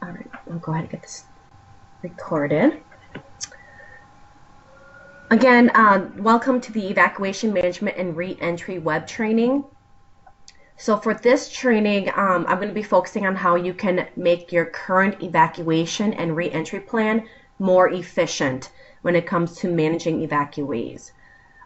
All right, I'll go ahead and get this recorded. Again, welcome to the Evacuation Management and Re-Entry Web Training. So for this training, I'm going to be focusing on how you can make your current evacuation and re-entry plan more efficient when it comes to managing evacuees.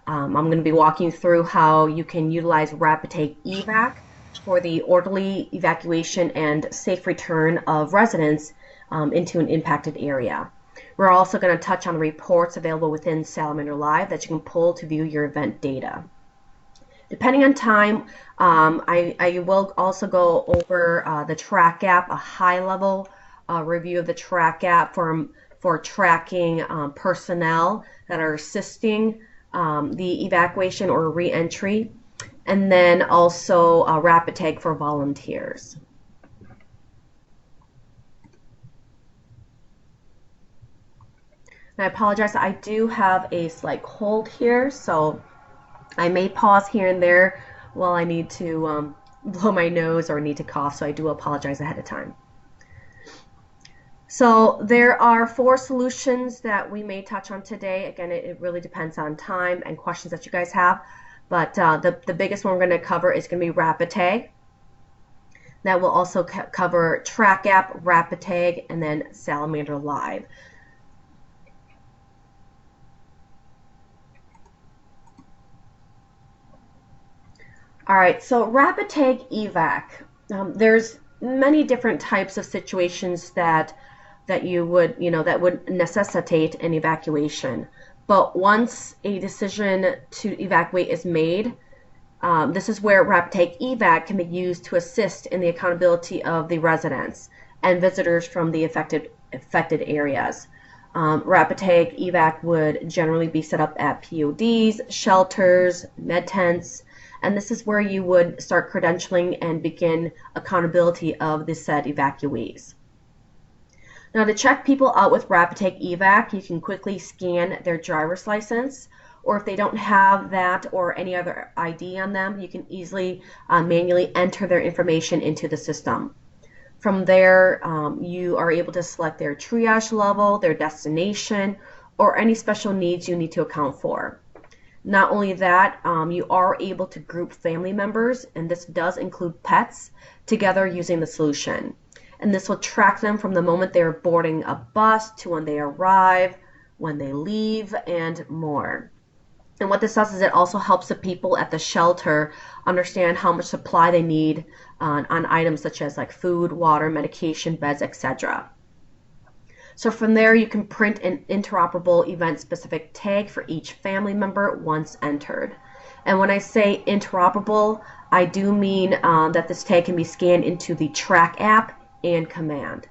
I'm going to be walking through how you can utilize RAPID TAG EVAC for the orderly evacuation and safe return of residents into an impacted area. We're also going to touch on reports available within SalamanderLive that you can pull to view your event data. Depending on time, I will also go over the track app, a high-level review of the track app for tracking personnel that are assisting the evacuation or re-entry, and then also RAPID TAG for volunteers. And I apologize, I do have a slight cold here, so I may pause here and there while I need to blow my nose or need to cough, so I do apologize ahead of time. So there are 4 solutions that we may touch on today. Again, it really depends on time and questions that you guys have, but the biggest one we're going to cover is going to be RAPID TAG. That will also cover Track App, RAPID TAG, and then SalamanderLive. All right, so RAPID TAG EVAC. There's many different types of situations that you would, that would necessitate an evacuation. But once a decision to evacuate is made, this is where RAPID TAG EVAC can be used to assist in the accountability of the residents and visitors from the affected areas. RAPID TAG EVAC would generally be set up at PODs, shelters, med tents, and this is where you would start credentialing and begin accountability of the said evacuees. Now, to check people out with RAPID TAG EVAC, you can quickly scan their driver's license, or if they don't have that or any other ID on them, you can easily manually enter their information into the system. From there, you are able to select their triage level, their destination, or any special needs you need to account for. Not only that, you are able to group family members, and this does include pets, together using the solution. And this will track them from the moment they are boarding a bus to when they arrive, when they leave, and more. And what this does is it also helps the people at the shelter understand how much supply they need on items such as like food, water, medication, beds, etc. So from there, you can print an interoperable event-specific tag for each family member once entered. And when I say interoperable, I do mean that this tag can be scanned into the Track app and Command.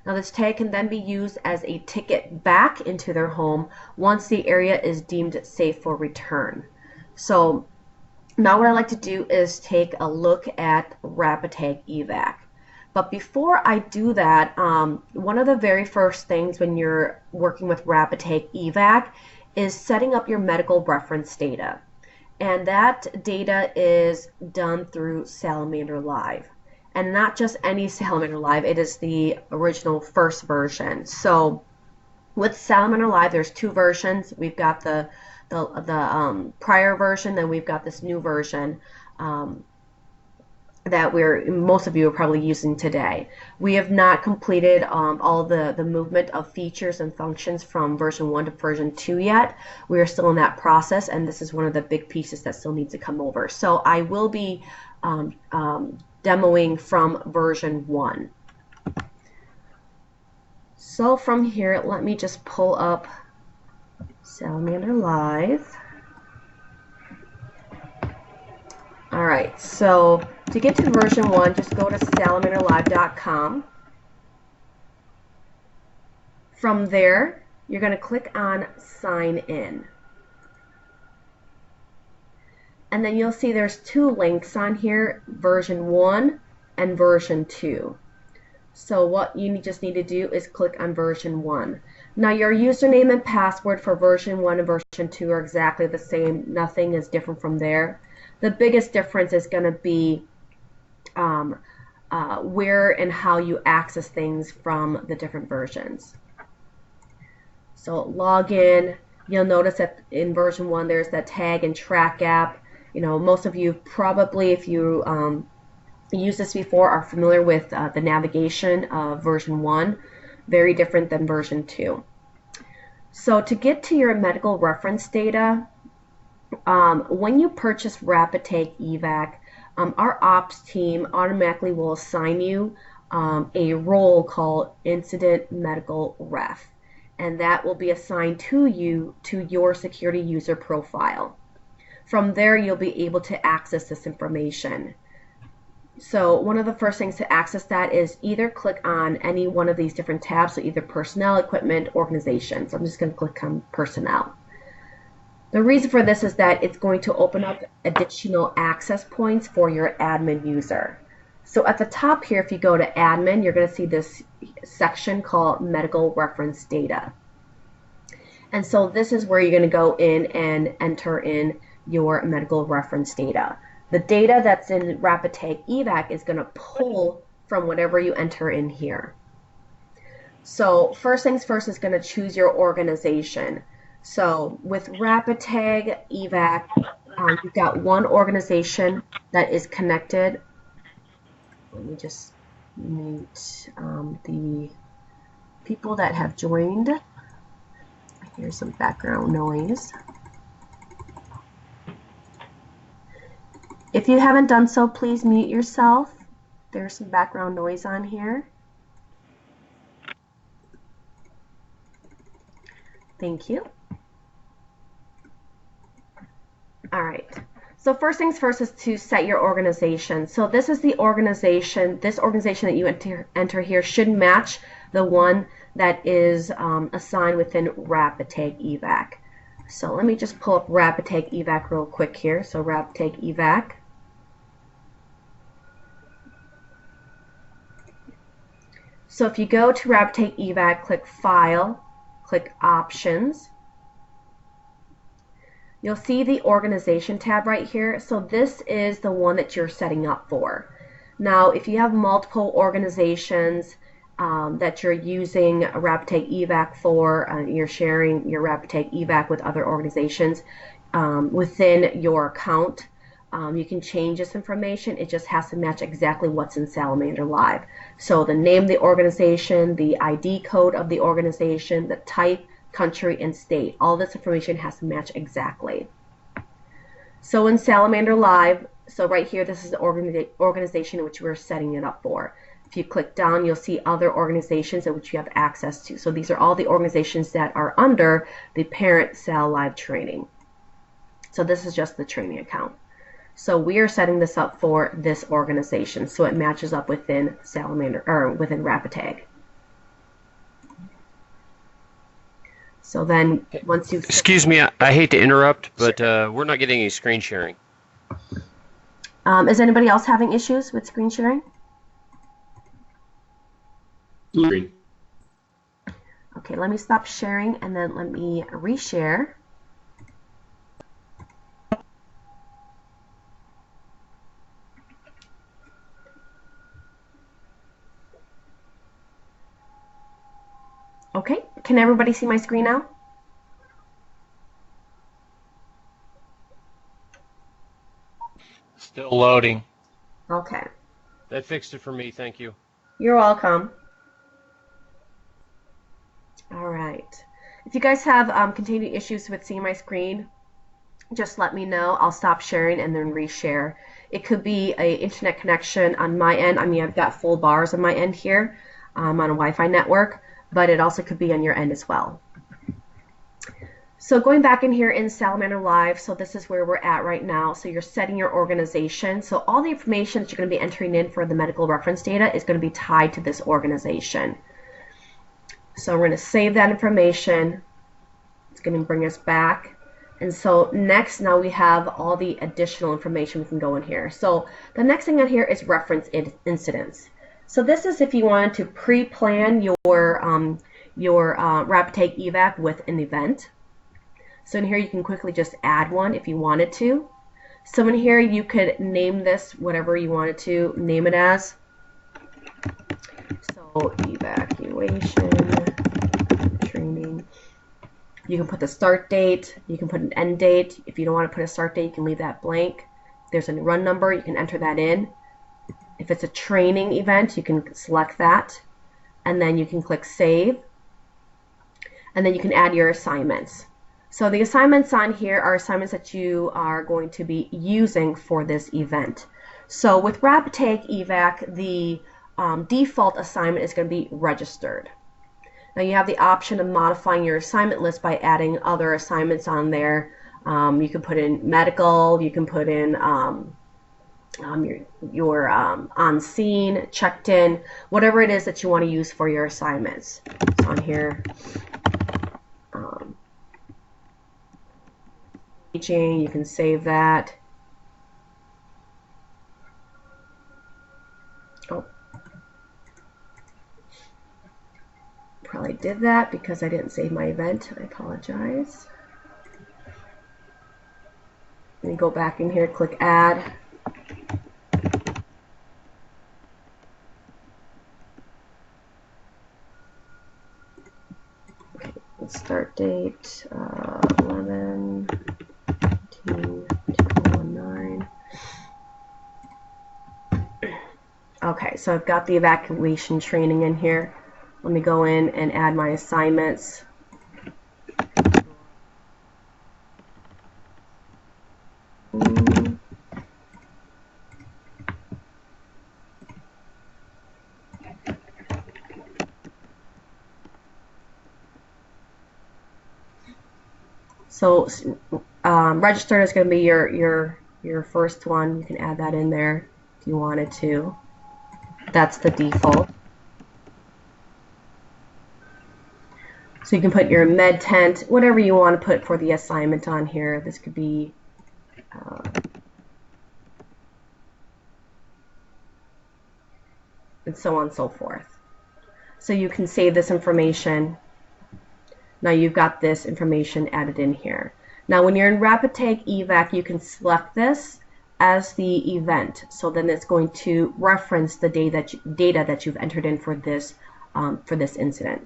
Now, this tag can then be used as a ticket back into their home once the area is deemed safe for return. So now what I like to do is take a look at RAPID TAG EVAC. But before I do that, one of the very first things when you're working with RAPID TAG EVAC is setting up your medical reference data. And that data is done through SalamanderLive. And not just any SalamanderLive, it is the original first version. So with SalamanderLive, there's 2 versions. We've got the prior version, then we've got this new version that most of you are probably using today. We have not completed all the movement of features and functions from version 1 to version 2 yet. We are still in that process, and this is one of the big pieces that still needs to come over. So I will be demoing from version 1. So from here, let me just pull up SalamanderLive. All right, so to get to version 1, just go to salamanderlive.com. From there, you're going to click on Sign In. And then you'll see there's 2 links on here, version 1 and version 2. So what you just need to do is click on version 1. Now your username and password for version 1 and version 2 are exactly the same. Nothing is different from there. The biggest difference is going to be where and how you access things from the different versions. So log in. You'll notice that in version 1 there's that tag and track app. You know, most of you probably, if you used this before, are familiar with the navigation of version 1. Very different than version 2. So to get to your medical reference data, when you purchase RAPID TAG EVAC, our ops team automatically will assign you a role called Incident Medical Ref, and that will be assigned to you to your security user profile. From there, you'll be able to access this information. So one of the first things to access that is either click on any one of these different tabs, so either personnel, equipment, organization. So I'm just going to click on personnel. The reason for this is that it's going to open up additional access points for your admin user. So at the top here, if you go to admin, you're going to see this section called medical reference data. And so this is where you're going to go in and enter in your medical reference data. The data that's in RAPID TAG EVAC is going to pull from whatever you enter in here. So first things first is going to choose your organization. So with RAPID TAG EVAC, you've got one organization that is connected. Let me just mute the people that have joined. Here's some background noise. If you haven't done so, please mute yourself. There's some background noise on here. Thank you. All right. So first things first is to set your organization. So this is the organization. This organization that you enter here should match the one that is assigned within RAPID TAG EVAC. So let me just pull up RAPID TAG EVAC real quick here. So RAPID TAG EVAC. So if you go to RAPID TAG EVAC, click File, click Options. You'll see the Organization tab right here. So this is the one that you're setting up for. Now, if you have multiple organizations that you're using RAPID TAG EVAC for, you're sharing your RAPID TAG EVAC with other organizations within your account, you can change this information. It just has to match exactly what's in SalamanderLive. So the name of the organization, the ID code of the organization, the type, country, and state. All this information has to match exactly. So in SalamanderLive, so right here, this is the organization in which we're setting it up for. If you click down, you'll see other organizations in which you have access to. So these are all the organizations that are under the parent SalaLive training. So this is just the training account. So we are setting this up for this organization, so it matches up within Salamander or within RAPID TAG. So then once you excuse me, I hate to interrupt, but we're not getting any screen sharing. Is anybody else having issues with screen sharing? Screen. Okay, let me stop sharing and then let me reshare. Okay, can everybody see my screen now? Still loading. Okay. That fixed it for me, thank you. You're welcome. All right. If you guys have continued issues with seeing my screen, just let me know. I'll stop sharing and then reshare. It could be an internet connection on my end. I mean, I've got full bars on my end here on a Wi-Fi network, but it also could be on your end as well. So going back in here in SalamanderLive, so this is where we're at right now. So you're setting your organization. So all the information that you're going to be entering in for the medical reference data is going to be tied to this organization. So we're going to save that information. It's going to bring us back. And so next, now we have all the additional information we can go in here. So the next thing on here is reference incidents. So this is if you wanted to pre-plan your RAPID TAG EVAC with an event. So in here you can quickly just add one if you wanted to. So in here you could name this whatever you wanted to name it as. evacuation training. You can put the start date, you can put an end date. If you don't want to put a start date, you can leave that blank. If there's a run number, you can enter that in. If it's a training event, you can select that, and then you can click save, and then you can add your assignments. So the assignments on here are assignments that you are going to be using for this event. So with RAPID TAG EVAC, the default assignment is going to be registered. Now you have the option of modifying your assignment list by adding other assignments on there. You can put in medical, you can put in your on scene, checked in, whatever it is that you want to use for your assignments. So on here, teaching, you can save that. Oh. Probably did that because I didn't save my event. I apologize. Let me go back in here, click add. Okay, start date 11/2/2019. Okay, so I've got the evacuation training in here. Let me go in and add my assignments. So registered is going to be your first one. You can add that in there if you wanted to. That's the default. So you can put your med tent, whatever you want to put for the assignment on here. This could be and so on and so forth. So you can save this information. Now you've got this information added in here. Now when you're in RAPID TAG EVAC, you can select this as the event. So then it's going to reference the data that you've entered in for this incident.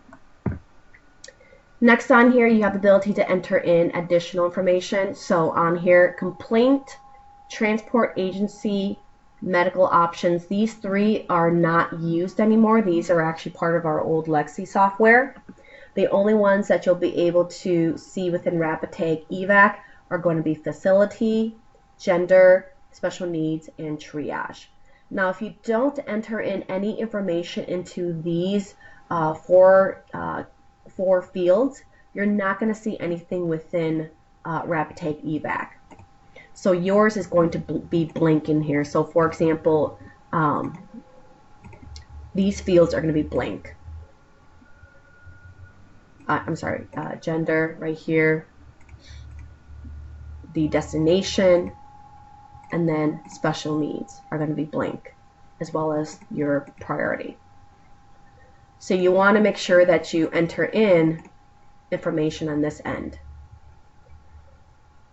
Next on here, you have the ability to enter in additional information. So on here, complaint, transport agency, medical options. These three are not used anymore. These are actually part of our old Lexi software. The only ones that you'll be able to see within RAPID TAG EVAC are going to be facility, gender, special needs, and triage. Now, if you don't enter in any information into these four fields, you're not going to see anything within RAPID TAG EVAC. So yours is going to be blank in here. So for example, these fields are going to be blank. I'm sorry, gender right here, the destination, and then special needs are going to be blank, as well as your priority. So you want to make sure that you enter in information on this end.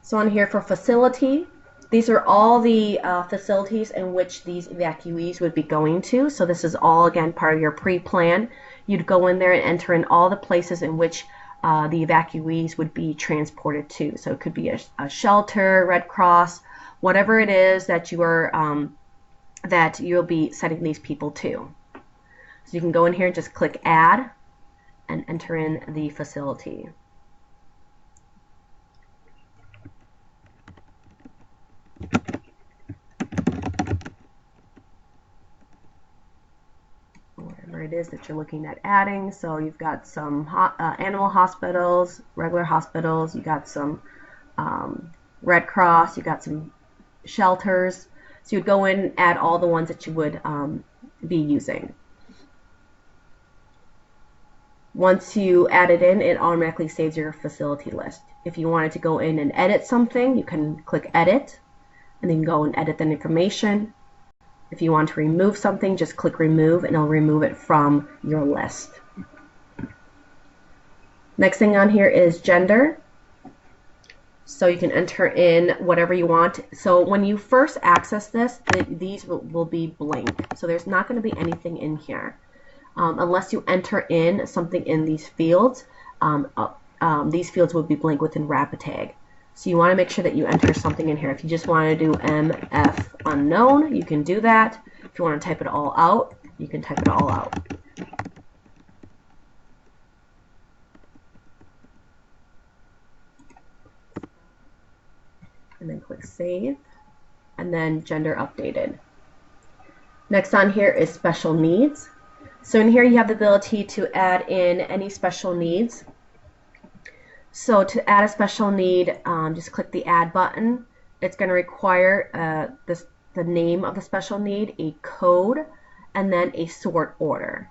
So on here for facility, these are all the facilities in which these evacuees would be going to. So this is all, again, part of your pre-plan. You'd go in there and enter in all the places in which the evacuees would be transported to. So it could be a shelter, Red Cross, whatever it is that you are that you'll be sending these people to. So you can go in here and just click add and enter in the facility. Whatever it is that you're looking at adding. So you've got some animal hospitals, regular hospitals, you got some Red Cross, you got some shelters. So you'd go in and add all the ones that you would be using. Once you add it in, it automatically saves your facility list. If you wanted to go in and edit something, you can click edit and then go and edit that information. If you want to remove something, just click remove and it'll remove it from your list. Next thing on here is gender. So you can enter in whatever you want. So when you first access this, these will be blank. So there's not going to be anything in here. unless you enter in something in these fields. These fields would be blank within RAPID TAG. So you want to make sure that you enter something in here. If you just want to do MF unknown, you can do that. If you want to type it all out, you can type it all out. And then click Save, and then Gender Updated. Next on here is Special Needs. So in here you have the ability to add in any special needs. So to add a special need, just click the Add button. It's going to require the name of the special need, a code, and then a sort order.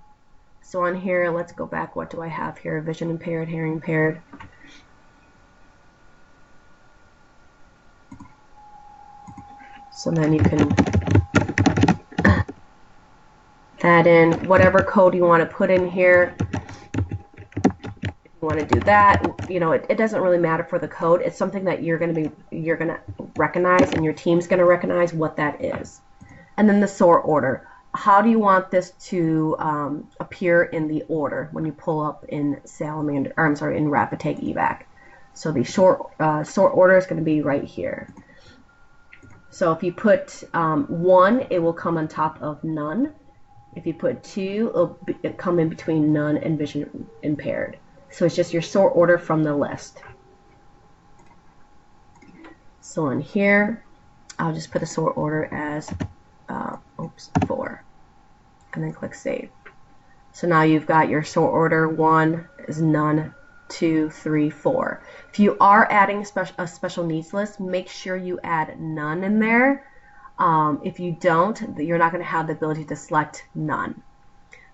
So on here, let's go back. What do I have here? Vision impaired, hearing impaired. So then you can add in whatever code you want to put in here. If you want to do that, you know, it doesn't really matter for the code. It's something that you're going to recognize, and your team's going to recognize what that is. And then the sort order. How do you want this to appear in the order when you pull up in Salamander, or I'm sorry, in RAPID TAG EVAC? So the sort order is going to be right here. So if you put 1, it will come on top of none. If you put 2, it'll come in between none and vision impaired. So it's just your sort order from the list. So in here, I'll just put the sort order as 4, and then click Save. So now you've got your sort order. 1 is none, 2, 3, 4. If you are adding a special needs list, make sure you add none in there. If you don't, you're not going to have the ability to select none.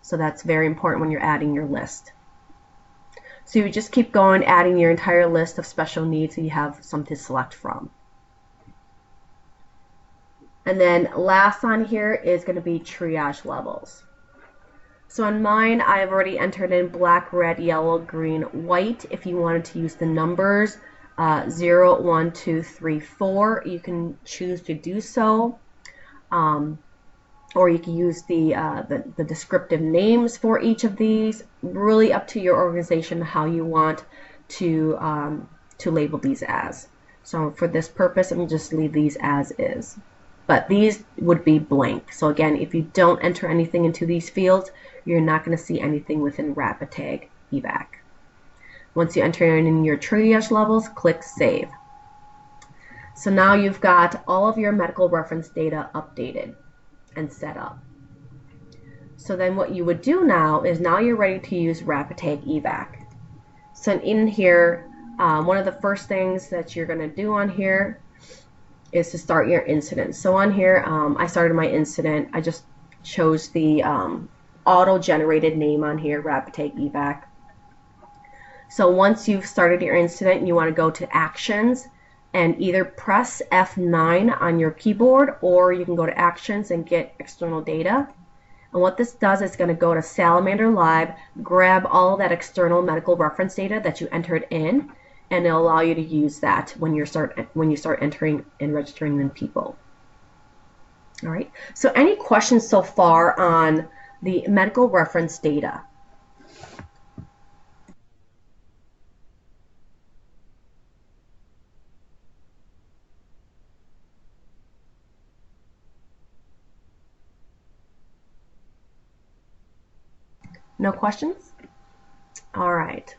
So that's very important when you're adding your list. So you just keep going, adding your entire list of special needs so you have something to select from. And then last on here is going to be triage levels. So on mine, I've already entered in black, red, yellow, green, white. If you wanted to use the numbers 0, 1, 2, 3, 4, you can choose to do so. Or you can use the descriptive names for each of these. Really up to your organization how you want to label these as. So for this purpose, I'm going to just leave these as is. But these would be blank. So again, if you don't enter anything into these fields, you're not going to see anything within RAPID TAG EVAC. Once you enter in your triage levels, click Save. So now you've got all of your medical reference data updated and set up. So then what you would do now is now you're ready to use RAPID TAG EVAC. So in here, one of the first things that you're going to do on here is to start your incident. So on here, I started my incident. I just chose the auto-generated name on here, RAPID TAG EVAC. So once you've started your incident, you want to go to Actions and either press F9 on your keyboard, or you can go to Actions and get external data. And what this does is going to go to SalamanderLive, grab all of that external medical reference data that you entered in, and it'll allow you to use that when you start entering and registering in people. All right. So any questions so far on the medical reference data? No questions? All right.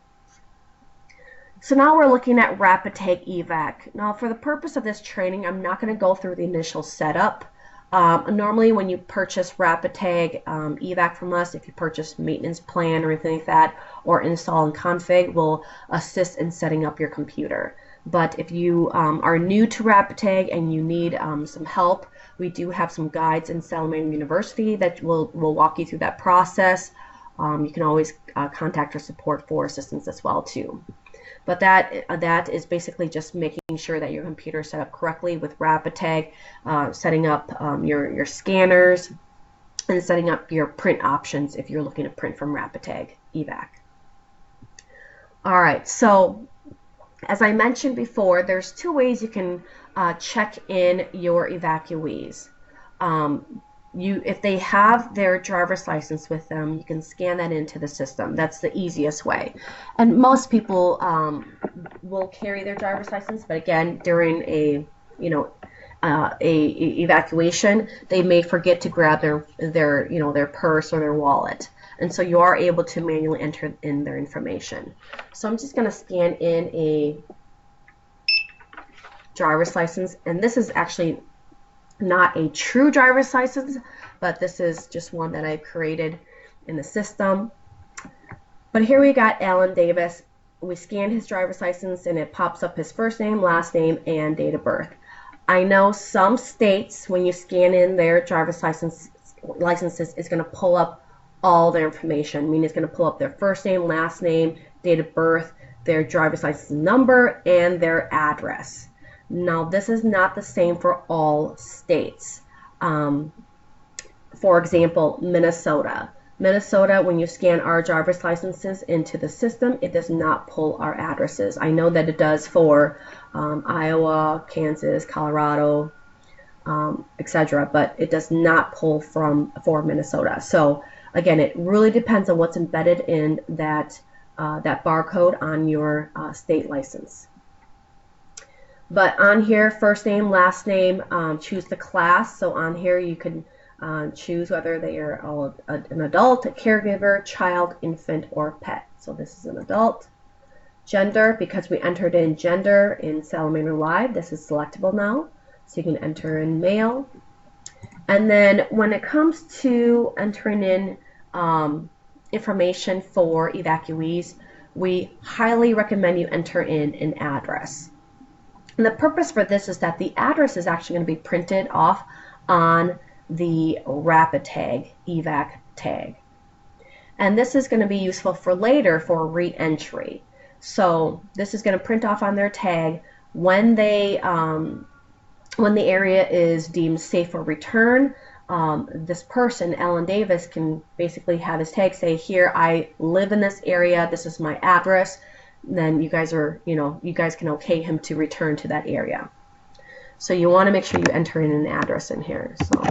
So now we're looking at RAPID TAG EVAC. Now for the purpose of this training, I'm not going to go through the initial setup. Normally when you purchase RAPID TAG EVAC from us, if you purchase maintenance plan or anything like that, or install and config, we'll assist in setting up your computer. But if you are new to RAPID TAG and you need some help, we do have some guides in Salamander University that will walk you through that process. You can always contact our support for assistance as well too. But that is basically just making sure that your computer is set up correctly with RAPID TAG, setting up your scanners, and setting up your print options if you're looking to print from RAPID TAG EVAC. All right, so as I mentioned before, there's 2 ways you can check in your evacuees. if they have their driver's license with them, you can scan that into the system. That's the easiest way. And most people will carry their driver's license, but again, during a evacuation, they may forget to grab their purse or their wallet, and so you are able to manually enter in their information. So I'm just going to scan in a driver's license, and this is actually not a true driver's license, but this is just one that I've created in the system. But here we got Alan Davis. We scanned his driver's license and it pops up his first name, last name, and date of birth. I know some states, when you scan in their driver's licenses, it's going to pull up all their information. I mean, it's going to pull up their first name, last name, date of birth, their driver's license number, and their address. Now, this is not the same for all states. For example, Minnesota. Minnesota, when you scan our driver's licenses into the system, it does not pull our addresses. I know that it does for Iowa, Kansas, Colorado, etc., but it does not pull for Minnesota. So again, it really depends on what's embedded in that barcode on your state license. But on here, first name, last name, choose the class. So on here you can choose whether they are an adult, a caregiver, child, infant, or pet. So this is an adult. Gender, because we entered in gender in SalamanderLive, this is selectable now. So you can enter in male. And then when it comes to entering in information for evacuees, we highly recommend you enter in an address. And the purpose for this is that the address is actually going to be printed off on the RAPID TAG EVAC tag. And this is going to be useful for later for re-entry. So this is going to print off on their tag when the area is deemed safe for return. This person, Alan Davis, can basically have his tag say, here, I live in this area, this is my address. Then you guys can okay him to return to that area. So you want to make sure you enter in an address in here. So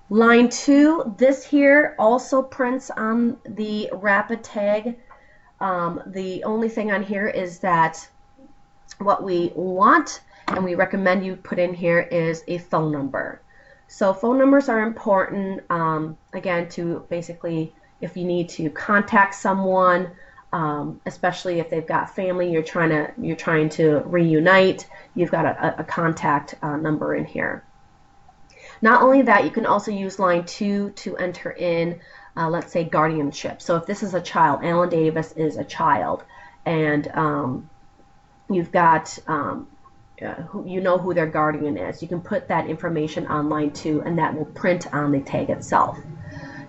line 2, this here also prints on the RAPID tag. The only thing on here is that what we want and we recommend you put in here is a phone number. So phone numbers are important, again, to basically, if you need to contact someone, especially if they've got family, you're trying to reunite, you've got a contact number in here. Not only that, you can also use line 2 to enter in, let's say, guardianship. So if this is a child, Alan Davis is a child, and you've got, you know who their guardian is. You can put that information on line 2, and that will print on the tag itself.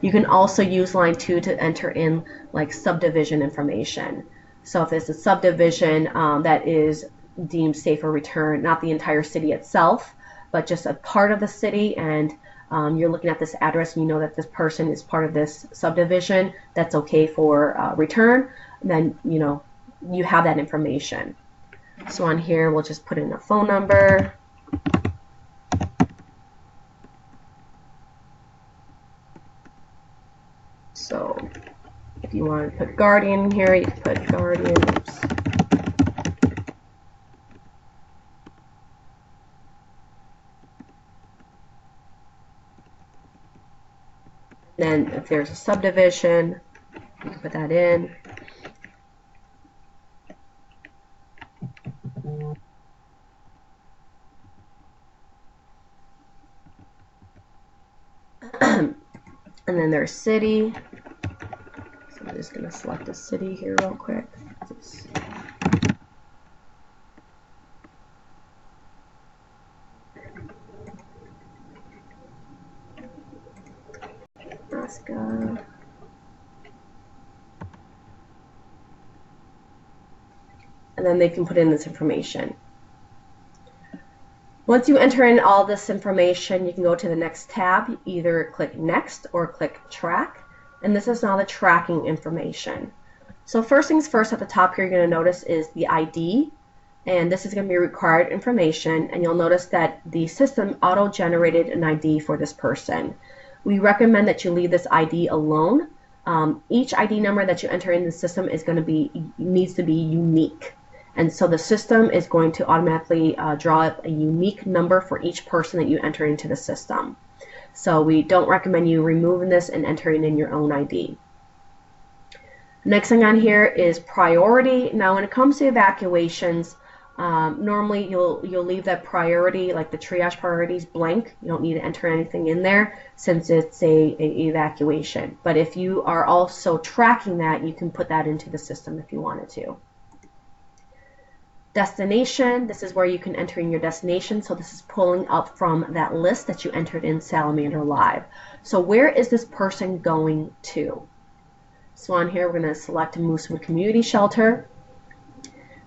You can also use line 2 to enter in like subdivision information. So if it's a subdivision that is deemed safe for return, not the entire city itself, but just a part of the city, and you're looking at this address and you know that this person is part of this subdivision that's okay for return, then you have that information. So on here we'll just put in a phone number. So if you want to put guardian here, you can put guardian. Oops. Then if there's a subdivision, you can put that in. And then there's city. So I'm just going to select a city here real quick. Alaska. And then they can put in this information. Once you enter in all this information, you can go to the next tab, either click Next or click Track, and this is now the tracking information. So first things first, at the top here you're going to notice is the ID. And this is going to be required information, and you'll notice that the system auto-generated an ID for this person. We recommend that you leave this ID alone. Each ID number that you enter in the system is going to needs to be unique, and so the system is going to automatically draw up a unique number for each person that you enter into the system. So we don't recommend you removing this and entering in your own ID. Next thing on here is priority. Now when it comes to evacuations, normally you'll leave that priority, like the triage priorities, blank. You don't need to enter anything in there since it's a evacuation. But if you are also tracking that, you can put that into the system if you wanted to. Destination, this is where you can enter in your destination. So this is pulling up from that list that you entered in SalamanderLive. So where is this person going to? So on here we're going to select Moosewood Community Shelter.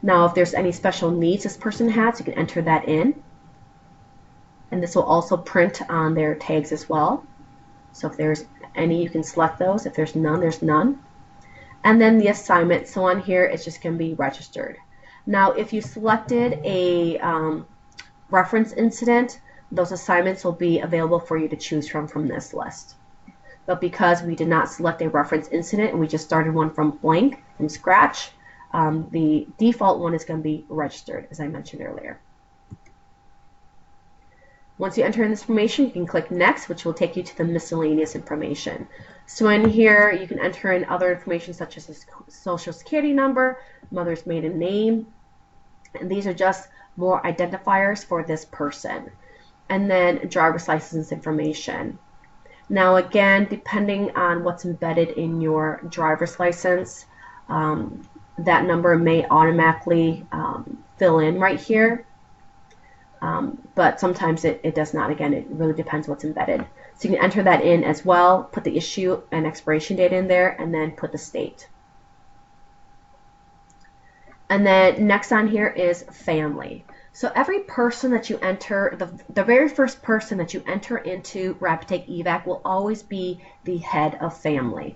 Now if there's any special needs this person has, you can enter that in. And this will also print on their tags as well. So if there's any, you can select those. If there's none, there's none. And then the assignment, so on here it's just going to be registered. Now if you selected a reference incident, those assignments will be available for you to choose from this list. But because we did not select a reference incident and we just started one from blank, from scratch, the default one is going to be registered, as I mentioned earlier. Once you enter in this information, you can click Next, which will take you to the miscellaneous information. So in here, you can enter in other information such as a social security number, mother's maiden name, and these are just more identifiers for this person. And then driver's license information. Now again, depending on what's embedded in your driver's license, that number may automatically fill in right here, but sometimes it does not. Again, it really depends what's embedded. So you can enter that in as well, put the issue and expiration date in there, and then put the state. And then next on here is family. So every person that you enter, the very first person that you enter into RAPID TAG EVAC will always be the head of family.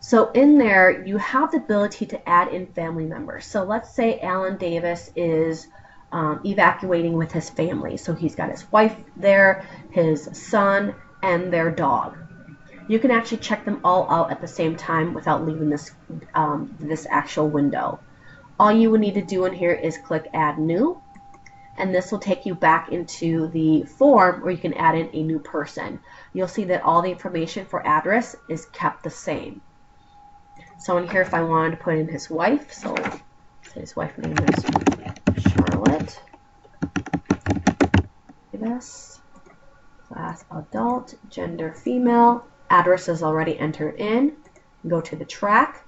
So in there, you have the ability to add in family members. So let's say Alan Davis is evacuating with his family. So he's got his wife there, his son, and their dog. You can actually check them all out at the same time without leaving this, this actual window. All you would need to do in here is click Add New, and this will take you back into the form where you can add in a new person. You'll see that all the information for address is kept the same. So in here, if I wanted to put in his wife, so his wife's name is Charlotte Davis, class adult, gender female, address is already entered in. Go to the track.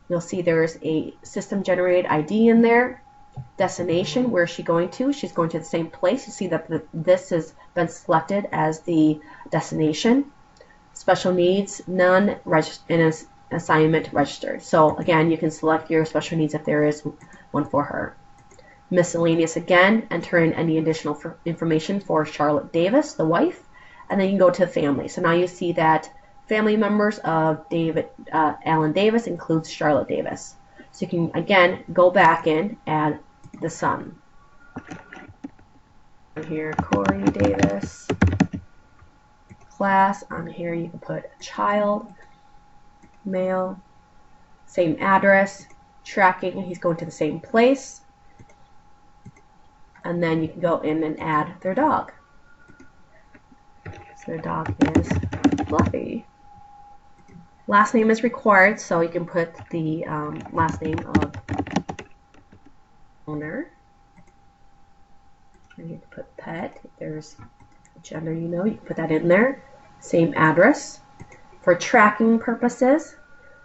You'll see there's a system generated ID in there. Destination, where is she going to? She's going to the same place. You see that this has been selected as the destination. Special needs, none, and assignment registered. So again, you can select your special needs if there is one for her. Miscellaneous, again, enter in any additional information for Charlotte Davis, the wife, and then you can go to family. So now you see that family members of Alan Davis includes Charlotte Davis. So you can, again, go back in, add the son. Here, Corey Davis. Class, on here you can put child, male, same address, tracking, he's going to the same place. And then you can go in and add their dog. So their dog is Fluffy. Last name is required, so you can put the last name of owner. And you can put pet. If there's gender, you can put that in there. Same address. For tracking purposes,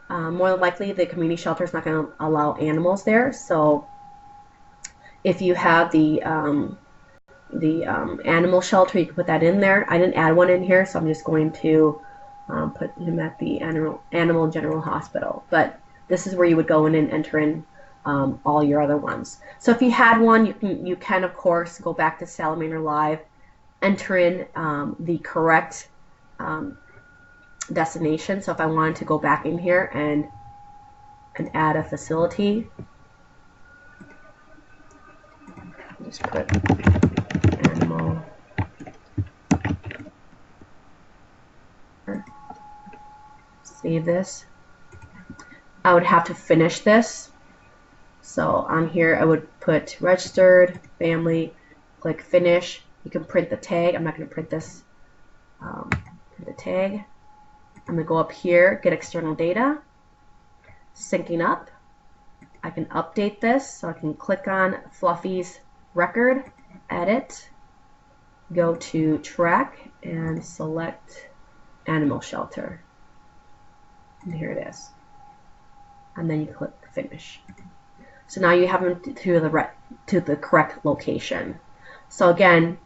more than likely the community shelter is not going to allow animals there. So if you have the animal shelter, you can put that in there. I didn't add one in here, so I'm just going to put him at the animal general hospital. But this is where you would go in and enter in all your other ones. So if you had one, you can of course go back to SalamanderLive, enter in the correct destination. So if I wanted to go back in here and add a facility, just put animal. Save this. I would have to finish this. So on here I would put registered, family, click finish. You can print the tag. I'm not going to print this. Print the tag. I'm going to go up here, get external data, syncing up. I can update this, so I can click on Fluffy's record, edit, go to track, and select animal shelter. And here it is. And then you click finish. So now you have them to the correct location. So again,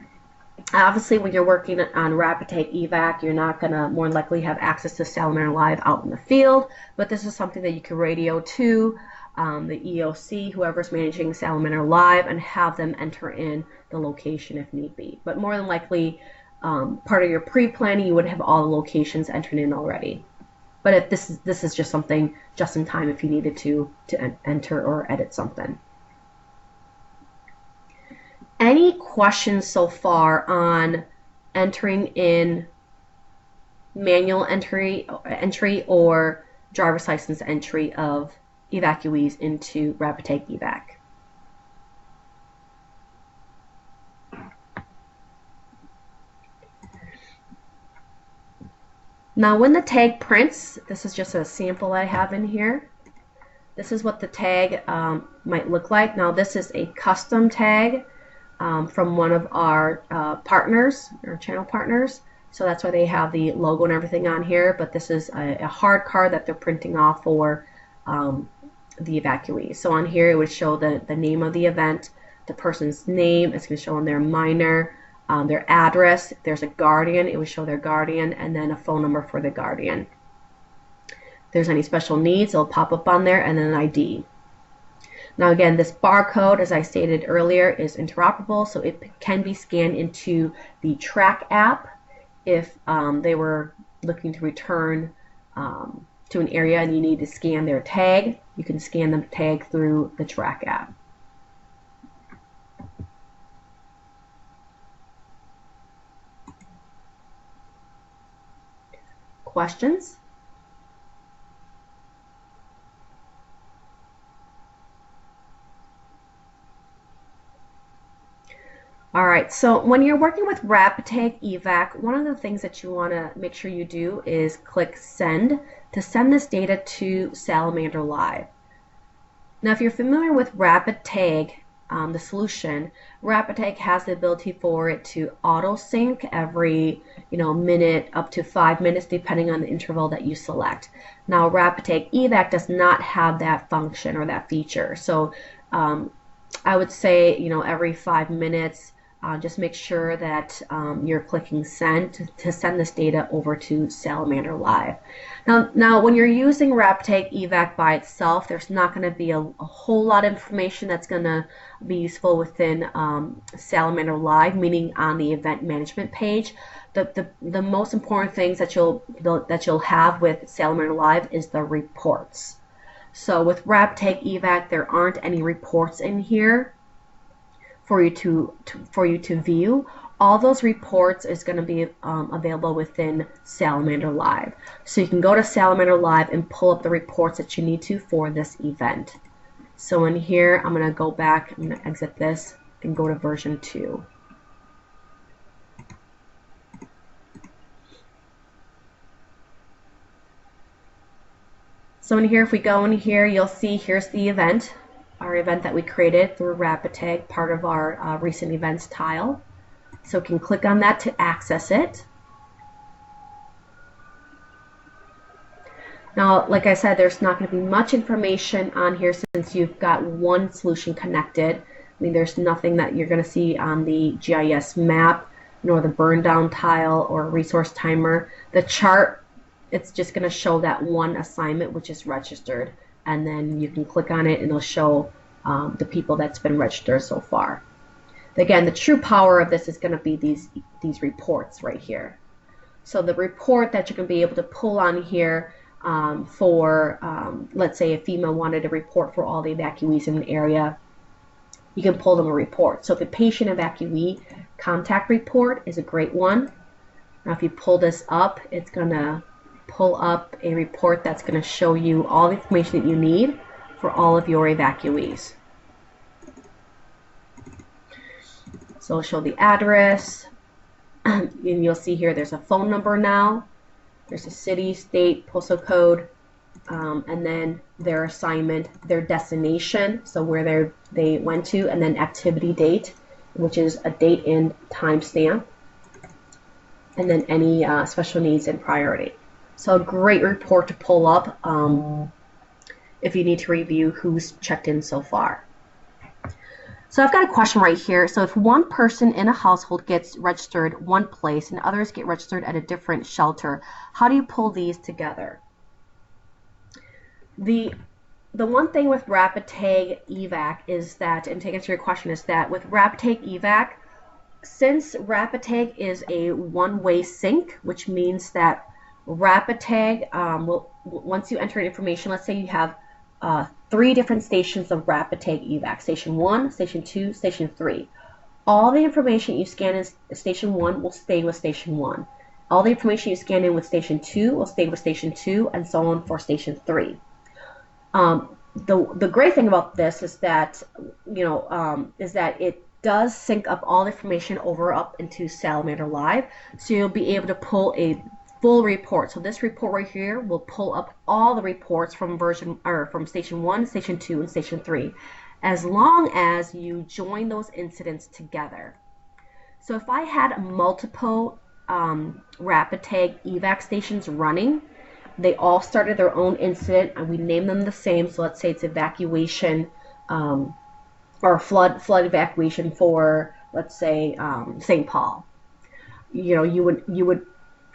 obviously when you're working on RAPID TAG EVAC, you're not going to more likely have access to SalamanderLive out in the field, but this is something that you can radio to the EOC, whoever's managing SalamanderLive, and have them enter in the location if need be. But more than likely, part of your pre-planning, you would have all the locations entered in already. But if this is just something just in time if you needed to enter or edit something. Any questions so far on entering in manual entry or driver's license entry of evacuees into RAPID TAG EVAC? Now when the tag prints, this is just a sample I have in here. This is what the tag might look like. Now this is a custom tag from one of our partners, our channel partners. So that's why they have the logo and everything on here. But this is a hard card that they're printing off for the evacuees. So on here it would show the name of the event, the person's name. It's going to show on their minor, their address. If there's a guardian, it would show their guardian, and then a phone number for the guardian. If there's any special needs, it'll pop up on there, and then an ID. Now again, this barcode, as I stated earlier, is interoperable, so it can be scanned into the Track app if they were looking to return to an area and you need to scan their tag. You can scan the tag through the Track app. Questions? All right, so when you're working with RAPID TAG EVAC, one of the things that you want to make sure you do is click send to send this data to SalamanderLive. Now, if you're familiar with RAPID TAG, the solution, RAPID TAG has the ability for it to auto sync every minute up to 5 minutes, depending on the interval that you select. Now, RAPID TAG EVAC does not have that function or that feature. So I would say every 5 minutes, just make sure that you're clicking send to send this data over to SalamanderLive. Now, when you're using RAPID TAG EVAC by itself, there's not going to be a whole lot of information that's going to be useful within SalamanderLive, meaning on the event management page. The most important things that you'll have with SalamanderLive is the reports. So with RAPID TAG EVAC, there aren't any reports in here for you to view. All those reports is going to be available within SalamanderLive. So you can go to SalamanderLive and pull up the reports that you need to for this event. So in here, I'm going to go back, I'm going to exit this and go to version 2. So in here, if we go in here, you'll see here's the event, our event that we created through RAPID TAG, part of our recent events tile. So you can click on that to access it. Now, like I said, there's not going to be much information on here since you've got one solution connected. I mean, there's nothing that you're going to see on the GIS map, nor the burn down tile or resource timer. The chart, it's just going to show that one assignment, which is registered, and then you can click on it and it'll show the people that's been registered so far. Again, the true power of this is going to be these reports right here. So the report that you're going to be able to pull on here for, let's say if FEMA wanted a report for all the evacuees in an area, you can pull them a report. So the patient evacuee contact report is a great one. Now if you pull this up, it's going to pull up a report that's going to show you all the information that you need for all of your evacuees. So it'll show the address, and you'll see here there's a phone number now, there's a city, state, postal code, and then their assignment, their destination, so where they went to, and then activity date, which is a date and time stamp, and then any special needs and priority. So a great report to pull up if you need to review who's checked in so far. So I've got a question right here. So if one person in a household gets registered one place and others get registered at a different shelter, how do you pull these together? The one thing with RAPID TAG EVAC is that, and to answer your question, is that with RAPID TAG EVAC, since RAPID TAG is a one-way sync, which means that RAPID TAG will, once you enter information, let's say you have 3 different stations of RAPID TAG EVAC, Station 1, Station 2, Station 3. All the information you scan in Station 1 will stay with Station 1. All the information you scan in with Station 2 will stay with Station 2, and so on for Station 3. The great thing about this is that, is that it does sync up all the information over up into SalamanderLive, so you'll be able to pull a full report. So this report right here will pull up all the reports from from Station 1, Station 2, and Station 3, as long as you join those incidents together. So if I had multiple RAPID TAG EVAC stations running, they all started their own incident, and we name them the same. So let's say it's evacuation or flood evacuation for, let's say, St. Paul. You would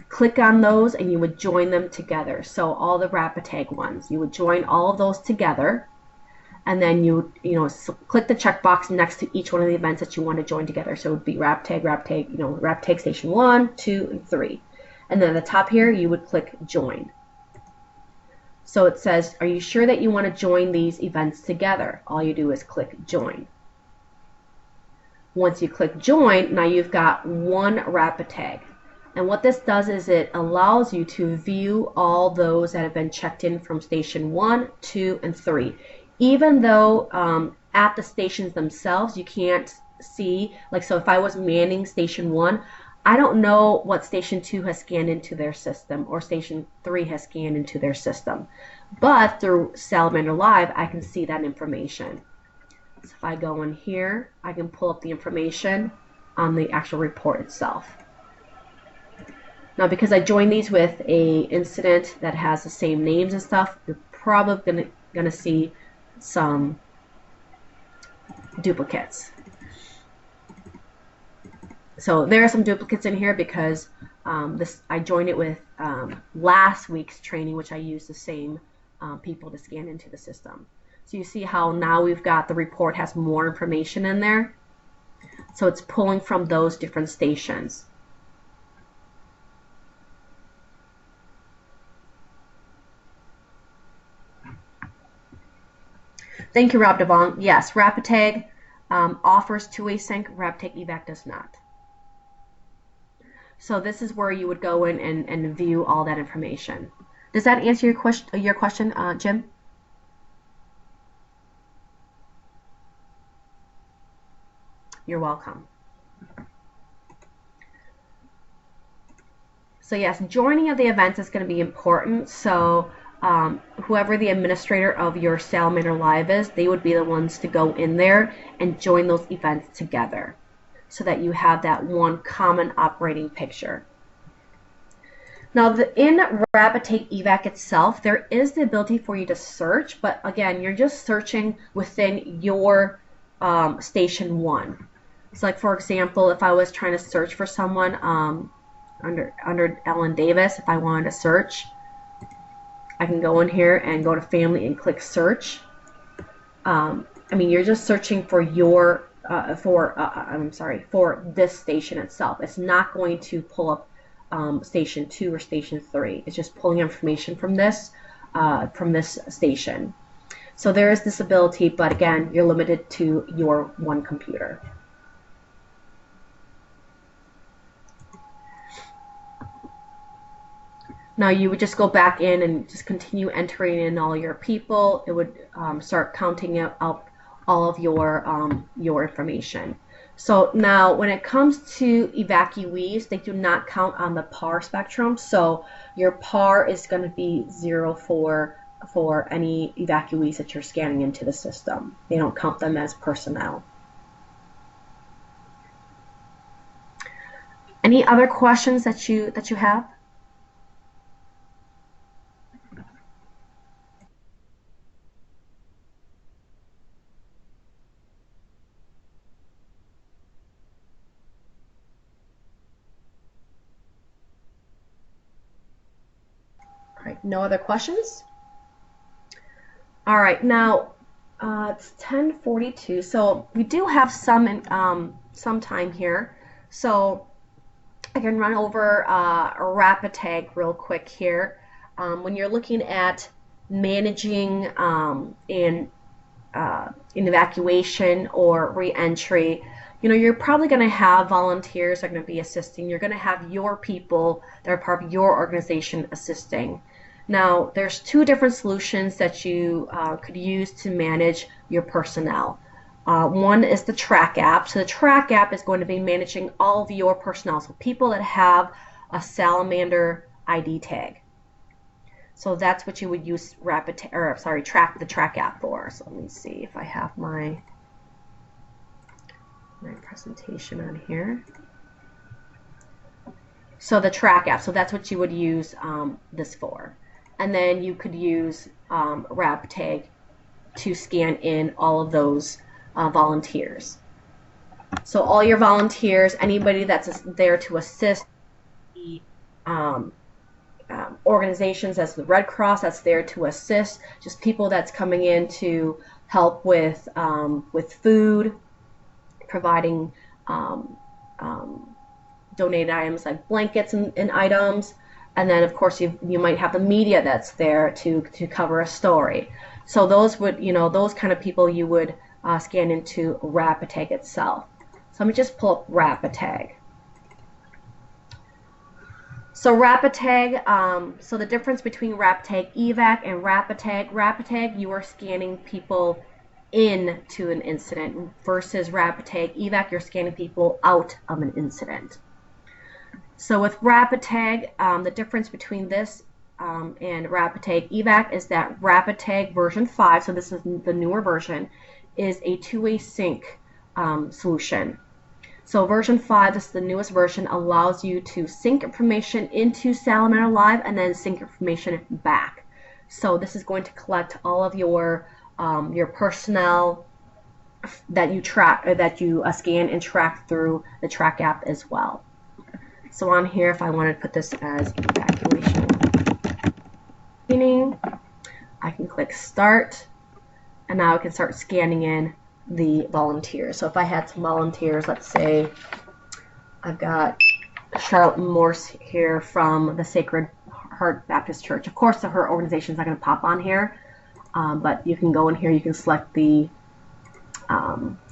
click on those and you would join them together. So all the RAPID TAG ones, you would join all of those together, and then you click the checkbox next to each one of the events that you want to join together. So it would be RAPID TAG Station 1, 2, and 3. And then at the top here, you would click join. So it says, are you sure that you want to join these events together? All you do is click join. Once you click join, now you've got one RAPID TAG. And what this does is it allows you to view all those that have been checked in from Station 1, 2, and 3. Even though at the stations themselves you can't see, like, so if I was manning Station 1, I don't know what Station 2 has scanned into their system or Station 3 has scanned into their system. But through SalamanderLive, I can see that information. So if I go in here, I can pull up the information on the actual report itself. Now, because I joined these with a incident that has the same names and stuff, you're probably gonna see some duplicates. So there are some duplicates in here because I joined it with last week's training, which I used the same people to scan into the system. So you see how now we've got the report has more information in there. So it's pulling from those different stations. Thank you, Rob Devon. Yes, RAPID TAG offers two-way sync. RAPID TAG EVAC does not. So this is where you would go in and view all that information. Does that answer your question, Jim? You're welcome. So yes, joining of the events is going to be important. So whoever the administrator of your SalamanderLive is, they would be the ones to go in there and join those events together, so that you have that one common operating picture. Now, in RAPID TAG EVAC itself, there is the ability for you to search, but again, you're just searching within your Station 1. So like, for example, if I was trying to search for someone under Ellen Davis, if I wanted to search, I can go in here and go to Family and click Search. I mean, you're just searching for your for this station itself. It's not going to pull up Station 2 or Station 3. It's just pulling information from this station. So there is this ability, but again, you're limited to your one computer. Now you would just go back in and just continue entering in all your people. It would start counting up all of your information. So now when it comes to evacuees, they do not count on the PAR spectrum. So your PAR is going to be 0 for any evacuees that you're scanning into the system. They don't count them as personnel. Any other questions that you have? All right, no other questions? All right, now it's 10:42, so we do have some time here. So I can run over a RAPID tag real quick here. When you're looking at managing in evacuation or re-entry, you're probably going to have volunteers that are going to be assisting. You're going to have your people that are part of your organization assisting. Now, there's two different solutions that you could use to manage your personnel. One is the track app. So the track app is going to be managing all of your personnel, so people that have a Salamander ID tag. So that's what you would use the track app for. So let me see if I have my presentation on here. So the track app, so that's what you would use this for. And then you could use RAPID tag to scan in all of those volunteers. So all your volunteers, anybody that's there to assist the organizations, as the Red Cross that's there to assist, just people that's coming in to help with food, providing donated items like blankets and items, and then of course you might have the media that's there to cover a story. So those would those kind of people you would scan into RAPID tag itself. So let me just pull up RAPID tag. So RAPID tag, so the difference between RAPID tag EVAC and RAPID tag, you are scanning people into an incident, versus RAPID tag EVAC, you're scanning people out of an incident. So with RAPID tag, the difference between this and RAPID tag EVAC is that RAPID tag version 5, so this is the newer version, is a two-way sync solution. So version 5, this is the newest version, allows you to sync information into SalamanderLive and then sync information back. So this is going to collect all of your personnel that you scan and track through the track app as well. So on here, if I wanted to put this as evacuation cleaning, I can click start, and now I can start scanning in the volunteers. So if I had some volunteers, let's say I've got Charlotte Morse here from the Sacred Heart Baptist Church. Of course, her organization is not going to pop on here, but you can go in here, you can select the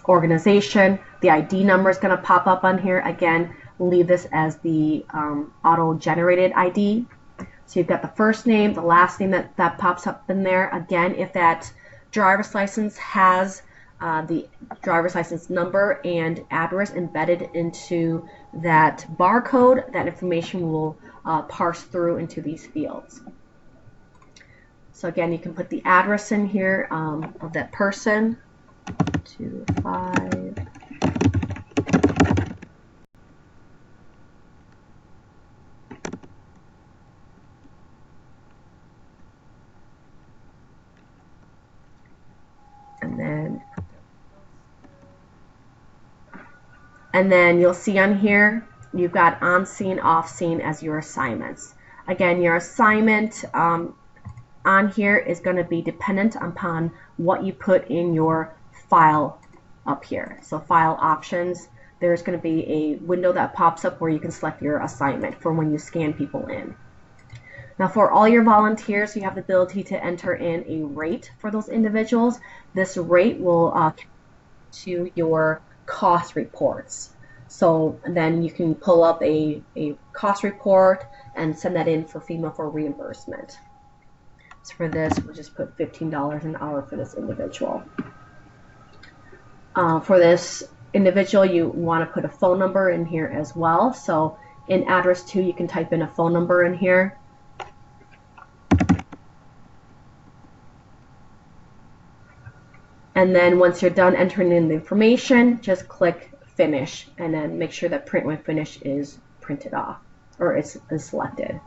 organization. The ID number is going to pop up on here. Again, leave this as the auto-generated ID. So you've got the first name, the last name that pops up in there. Again, if that driver's license has the driver's license number and address embedded into that barcode, that information will parse through into these fields. So again, you can put the address in here of that person, 25. And then you'll see on here, you've got on scene, off scene as your assignments. Again, your assignment on here is going to be dependent upon what you put in your file up here. So file options, there's going to be a window that pops up where you can select your assignment for when you scan people in. Now for all your volunteers, you have the ability to enter in a rate for those individuals. This rate will to your cost reports. So then you can pull up a cost report and send that in for FEMA for reimbursement. So for this, we'll just put $15 an hour for this individual. For this individual, you want to put a phone number in here as well. So in address 2, you can type in a phone number in here. And then once you're done entering in the information, just click finish and then make sure that print when finish is printed off or is selected.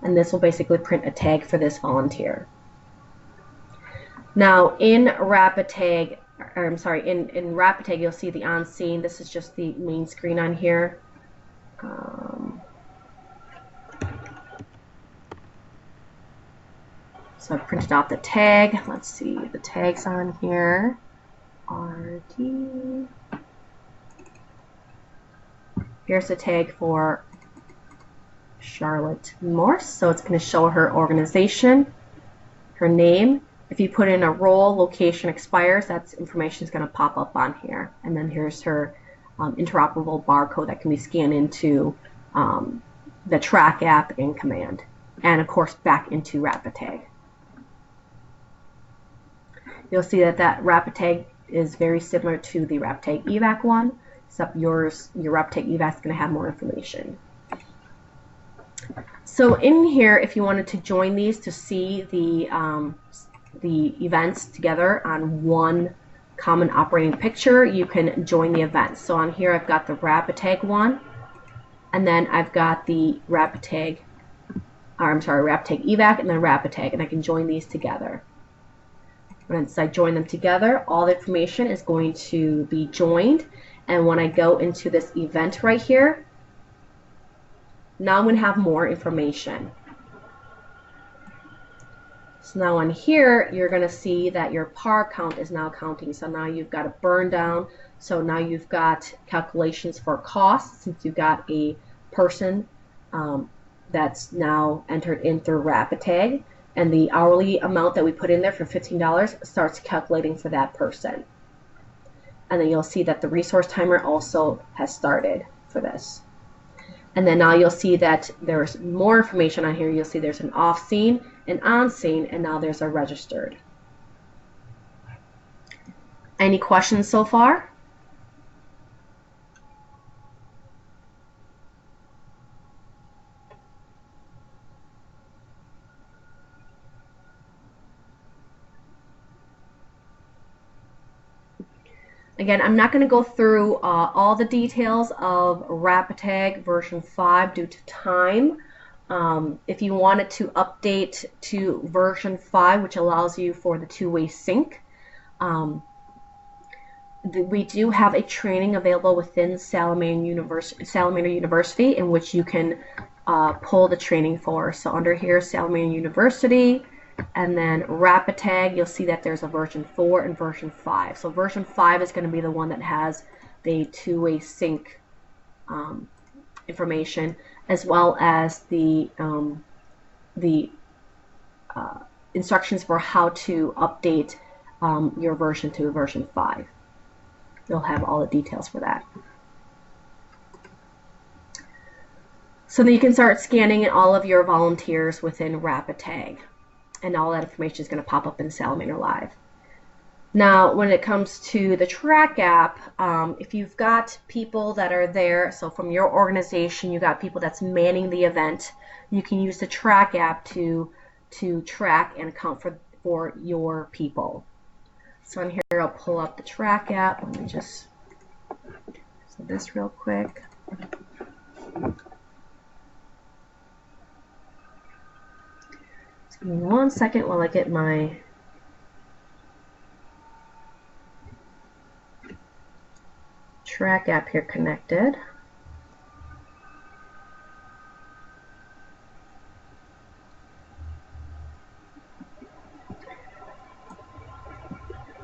And this will basically print a tag for this volunteer. Now in RAPID TAG, or I'm sorry, in RAPID TAG you'll see the on scene. This is just the main screen on here. So I've printed out the tag. Let's see, the tags on here. RD. Here's the tag for Charlotte Morse. So it's going to show her organization, her name. If you put in a role, location expires, that information is going to pop up on here. And then here's her interoperable barcode that can be scanned into the track app and command. And of course back into RAPID TAG. You'll see that that RAPID TAG is very similar to the RAPID TAG EVAC one, except your RAPID TAG EVAC is going to have more information. So in here, if you wanted to join these to see the events together on one common operating picture, you can join the events. So on here, I've got the RAPID TAG one, and then I've got the RAPID TAG EVAC, and then RAPID TAG, and I can join these together. Once I join them together, all the information is going to be joined. And when I go into this event right here, now I'm going to have more information. So now on here, you're going to see that your par count is now counting. So now you've got a burn down. So now you've got calculations for costs, since you've got a person that's now entered in through RAPID TAG. And the hourly amount that we put in there for $15 starts calculating for that person. And then you'll see that the resource timer also has started for this. And then now you'll see that there's more information on here. You'll see there's an off scene, an on scene, and now there's a registered. Any questions so far? Again, I'm not going to go through all the details of RAPID TAG version 5 due to time. If you wanted to update to version 5, which allows you for the two-way sync, we do have a training available within Salamander University in which you can pull the training for. So under here, Salamander University, and then RAPID TAG, you'll see that there's a version 4 and version 5. So version 5 is going to be the one that has the two-way sync information, as well as the instructions for how to update your version to version 5. You'll have all the details for that. So then you can start scanning all of your volunteers within RAPID TAG. And all that information is going to pop up in SalamanderLive. Now, when it comes to the track app, if you've got people that are there, so from your organization, you got people that's manning the event, you can use the track app to track and account for your people. So in here, I'll pull up the track app. Let me just do this real quick. Give me 1 second while I get my track app here connected.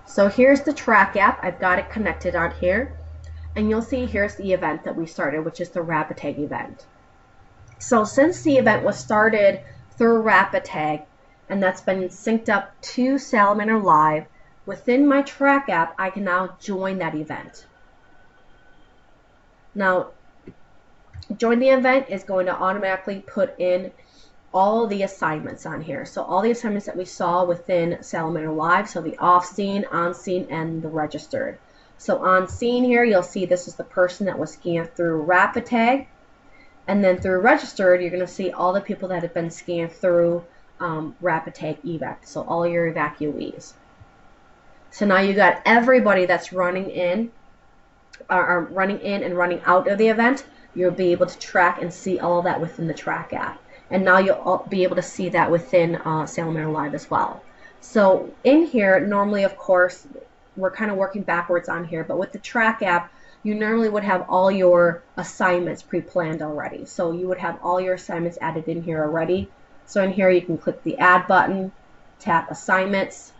So here's the track app. I've got it connected on here. And you'll see here's the event that we started, which is the RAPID TAG event. So since the event was started through Rapid Tag, and that's been synced up to Salamander Live. Within my track app, I can now join that event. Now, join the event is going to automatically put in all the assignments on here. So all the assignments that we saw within Salamander Live, so the off scene, on scene, and the registered. So on scene here, you'll see this is the person that was scanned through Rapid Tag. And then through registered, you're going to see all the people that have been scanned through Rapid Tag EVAC. So all your evacuees. So now you got everybody that's running in and running out of the event. You'll be able to track and see all of that within the track app. And now you'll be able to see that within Salamander Live as well. So in here, normally, of course, we're kind of working backwards on here, but with the track app, you normally would have all your assignments pre-planned already. So you would have all your assignments added in here already. So in here, you can click the Add button, tap Assignments,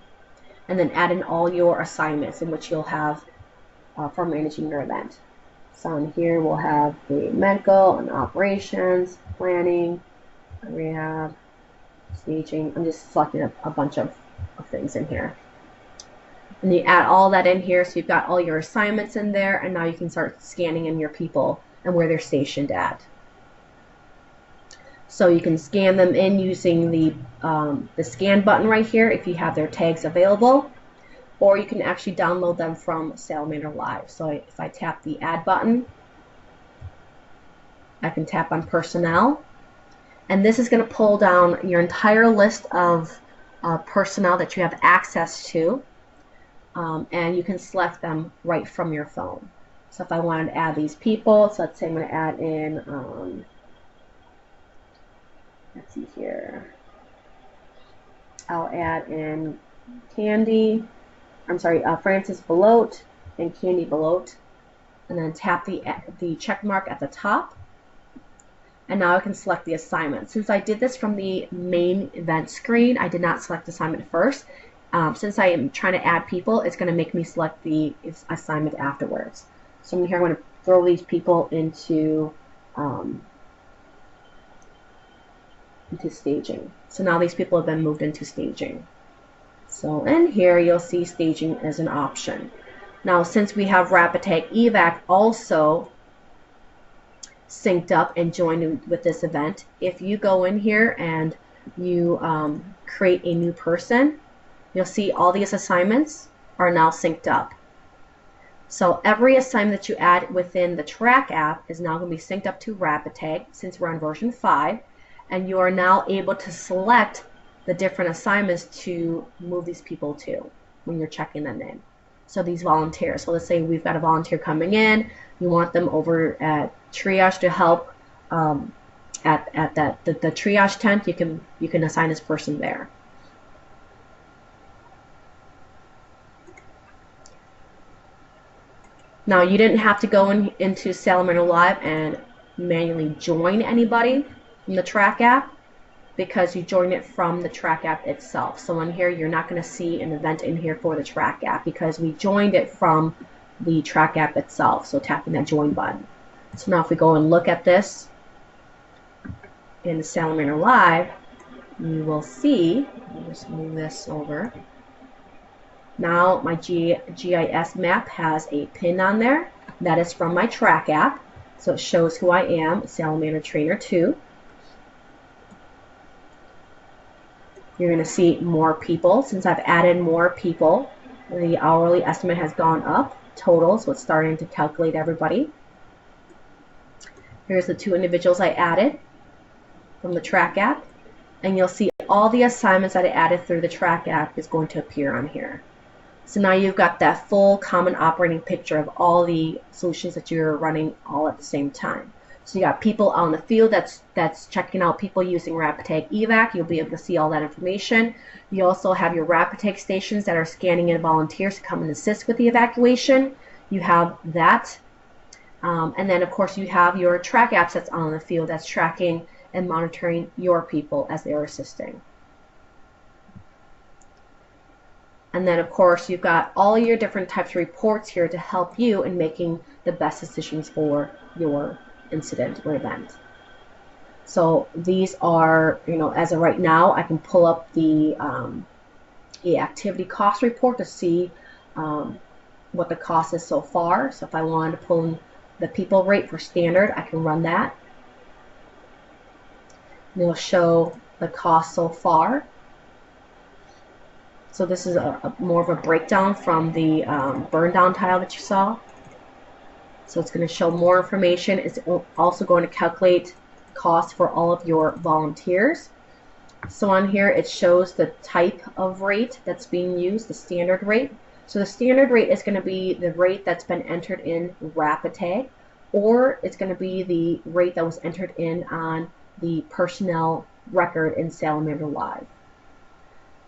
and then add in all your assignments in which you'll have for managing your event. So in here, we'll have the medical and operations, planning, rehab, staging. I'm just selecting a bunch of things in here. And you add all that in here, so you've got all your assignments in there, and now you can start scanning in your people and where they're stationed at. So you can scan them in using the scan button right here if you have their tags available, or you can actually download them from Salamander Live. So if I tap the Add button, I can tap on Personnel, and this is going to pull down your entire list of personnel that you have access to. And you can select them right from your phone. So if I wanted to add these people, so let's say I'm going to add in, let's see here, I'll add in Francis Belote and Candy Belote, and then tap the check mark at the top. And now I can select the assignment. Since I did this from the main event screen, I did not select assignment first. Since I am trying to add people, it's going to make me select the assignment afterwards. So I'm here, I'm going to throw these people into staging. So now these people have been moved into staging. So in here, you'll see staging as an option. Now, since we have Rapid Tag EVAC also synced up and joined with this event, if you go in here and you create a new person, you'll see all these assignments are now synced up. So every assignment that you add within the track app is now going to be synced up to Rapid Tag since we're on version 5, and you are now able to select the different assignments to move these people to when you're checking them in. So these volunteers, so let's say we've got a volunteer coming in, you want them over at triage to help at the triage tent, you can assign this person there. Now, you didn't have to go into Salamander Live and manually join anybody from the track app because you joined it from the track app itself. So in here, you're not going to see an event in here for the track app because we joined it from the track app itself. So tapping that join button. So now if we go and look at this in Salamander Live, you will see, let me just move this over. Now my GIS map has a pin on there. That is from my track app. So it shows who I am, Salamander Trainer 2. You're going to see more people. Since I've added more people, the hourly estimate has gone up total, so it's starting to calculate everybody. Here's the 2 individuals I added from the track app, and you'll see all the assignments that I added through the track app is going to appear on here. So now you've got that full common operating picture of all the solutions that you're running all at the same time. So you got people on the field that's checking out people using Rapid Tag EVAC. You'll be able to see all that information. You also have your Rapid Tag stations that are scanning in volunteers to come and assist with the evacuation. You have that. And then, of course, you have your track apps that's on the field that's tracking and monitoring your people as they are assisting. And then, of course, you've got all your different types of reports here to help you in making the best decisions for your incident or event. So these are, as of right now, I can pull up the activity cost report to see what the cost is so far. So if I wanted to pull in the people rate for standard, I can run that. And it'll show the cost so far. So this is more of a breakdown from the burn down tile that you saw. So it's going to show more information. It's also going to calculate cost for all of your volunteers. So on here it shows the type of rate that's being used, the standard rate. So the standard rate is going to be the rate that's been entered in RAPID TAG, or it's going to be the rate that was entered in on the personnel record in SalamanderLive.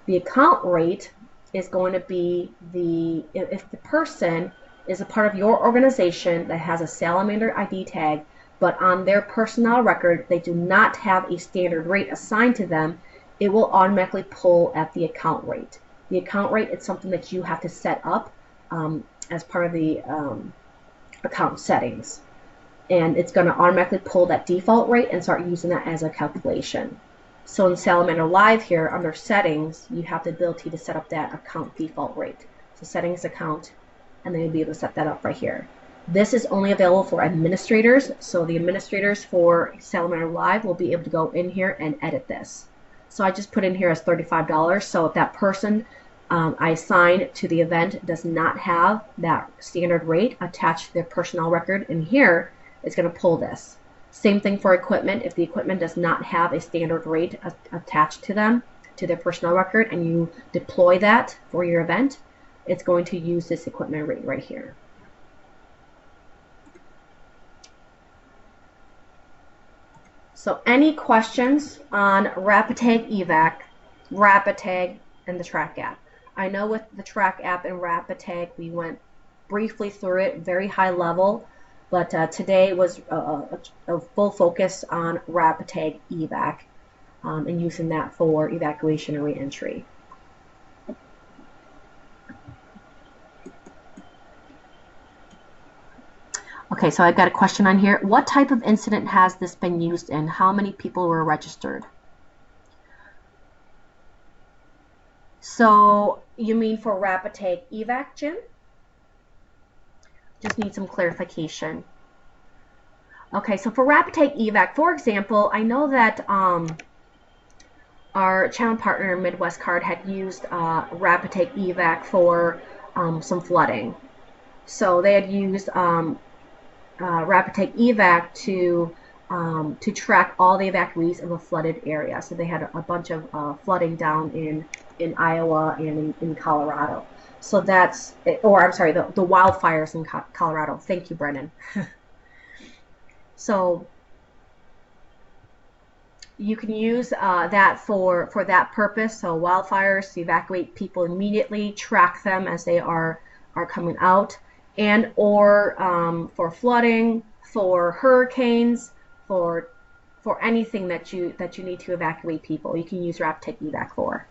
The account rate is going to be if the person is a part of your organization that has a Salamander ID tag, but on their personnel record they do not have a standard rate assigned to them, it will automatically pull at the account rate. The account rate is something that you have to set up as part of the account settings. And it's going to automatically pull that default rate and start using that as a calculation. So in SalamanderLive here, under settings, you have the ability to set up that account default rate. So settings account, and then you'll be able to set that up right here. This is only available for administrators, so the administrators for SalamanderLive will be able to go in here and edit this. So I just put in here as $35, so if that person I assign to the event does not have that standard rate attached to their personnel record in here, it's going to pull this. Same thing for equipment. If the equipment does not have a standard rate attached to them, to their personnel record, and you deploy that for your event, it's going to use this equipment rate right here. So any questions on RAPID TAG EVAC, RAPID TAG, and the Track app? I know with the Track app and RAPID TAG, we went briefly through it, very high level. But today was a full focus on RAPID TAG EVAC and using that for evacuation and re-entry. Okay, so I've got a question on here. What type of incident has this been used in? How many people were registered? So you mean for RAPID TAG EVAC, Jim? Just need some clarification. Okay, so for RAPID TAG EVAC, for example, I know that our channel partner Midwest Card had used RAPID TAG EVAC for some flooding. So they had used RAPID TAG EVAC to track all the evacuees of a flooded area. So they had a bunch of flooding down in Iowa and in Colorado. So that's, or I'm sorry, the wildfires in Colorado. Thank you, Brennan. So you can use that for that purpose. So wildfires, to evacuate people immediately, track them as they are coming out, and or for flooding, for hurricanes, for anything that you need to evacuate people. You can use RAPID TAG EVAC for.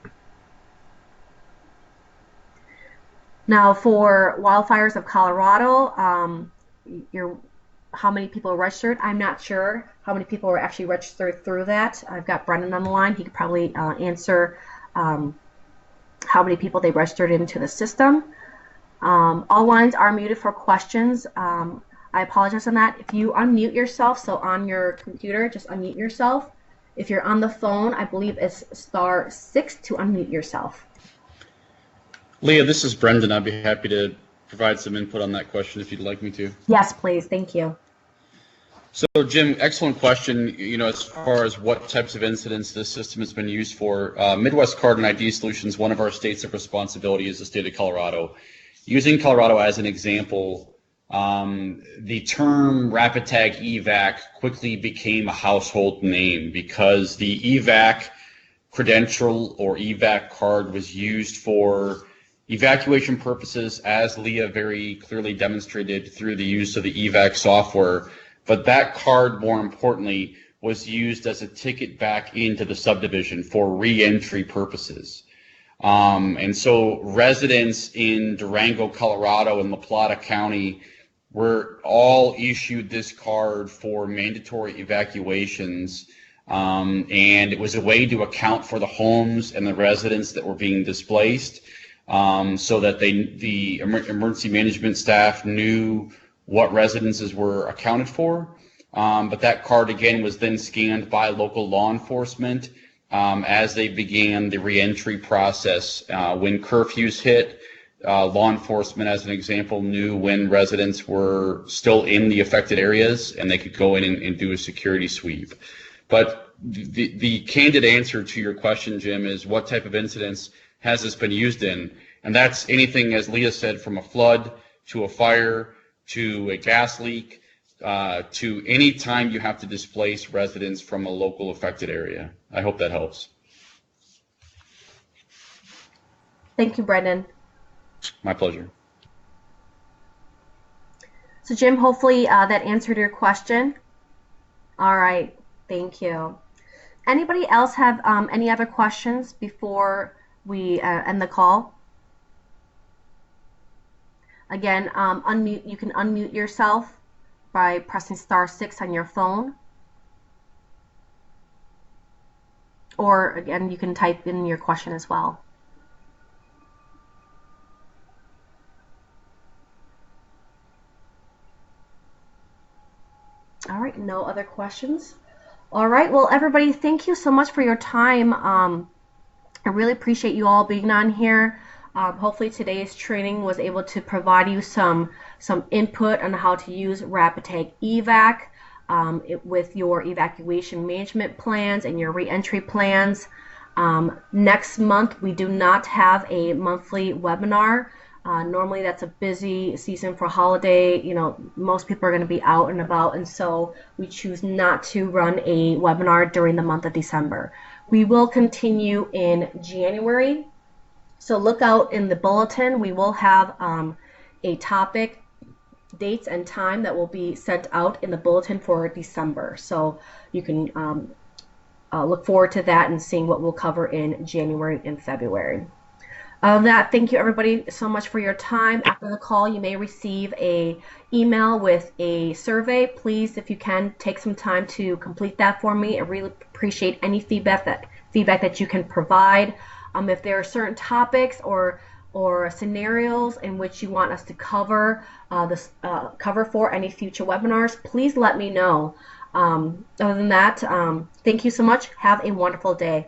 Now for wildfires of Colorado, how many people are registered? I'm not sure how many people are actually registered through that. I've got Brennan on the line. He could probably answer how many people they registered into the system. All lines are muted for questions. I apologize on that. If you unmute yourself, so on your computer, just unmute yourself. If you're on the phone, I believe it's *6 to unmute yourself. Leah, this is Brendan. I'd be happy to provide some input on that question if you'd like me to. Yes, please. Thank you. So, Jim, excellent question. You know, as far as what types of incidents this system has been used for, Midwest Card and ID Solutions, one of our states of responsibility is the state of Colorado. Using Colorado as an example, the term RAPID TAG EVAC quickly became a household name because the EVAC credential or EVAC card was used for evacuation purposes, as Leah very clearly demonstrated through the use of the EVAC software. But that card, more importantly, was used as a ticket back into the subdivision for re-entry purposes. And so residents in Durango, Colorado, and La Plata County were all issued this card for mandatory evacuations And it was a way to account for the homes and the residents that were being displaced, so that the emergency management staff knew what residences were accounted for. But that card again was then scanned by local law enforcement as they began the reentry process. When curfews hit, law enforcement, as an example, knew when residents were still in the affected areas, and they could go in and do a security sweep. But the candid answer to your question, Jim, is what type of incidents has this been used in? And that's anything, as Leah said, from a flood to a fire to a gas leak, to any time you have to displace residents from a local affected area. I hope that helps. Thank you, Brendan. My pleasure. So Jim, hopefully that answered your question. All right, thank you. Anybody else have any other questions before we end the call? Again, you can unmute yourself by pressing *6 on your phone. Or again, you can type in your question as well. All right, no other questions. All right, well, everybody, thank you so much for your time. I really appreciate you all being on here. Hopefully today's training was able to provide you some input on how to use RAPID TAG EVAC with your evacuation management plans and your reentry plans. Next month, we do not have a monthly webinar. Normally that's a busy season for holiday. You know, most people are going to be out and about, and so we choose not to run a webinar during the month of December. We will continue in January, so look out in the bulletin. We will have a topic, dates and time that will be sent out in the bulletin for December, so you can look forward to that and seeing what we'll cover in January and February. Thank you everybody so much for your time. After the call, you may receive an email with a survey. Please, if you can, take some time to complete that for me. I really appreciate any feedback that you can provide. If there are certain topics or scenarios in which you want us to cover for any future webinars, please let me know. Other than that, thank you so much. Have a wonderful day.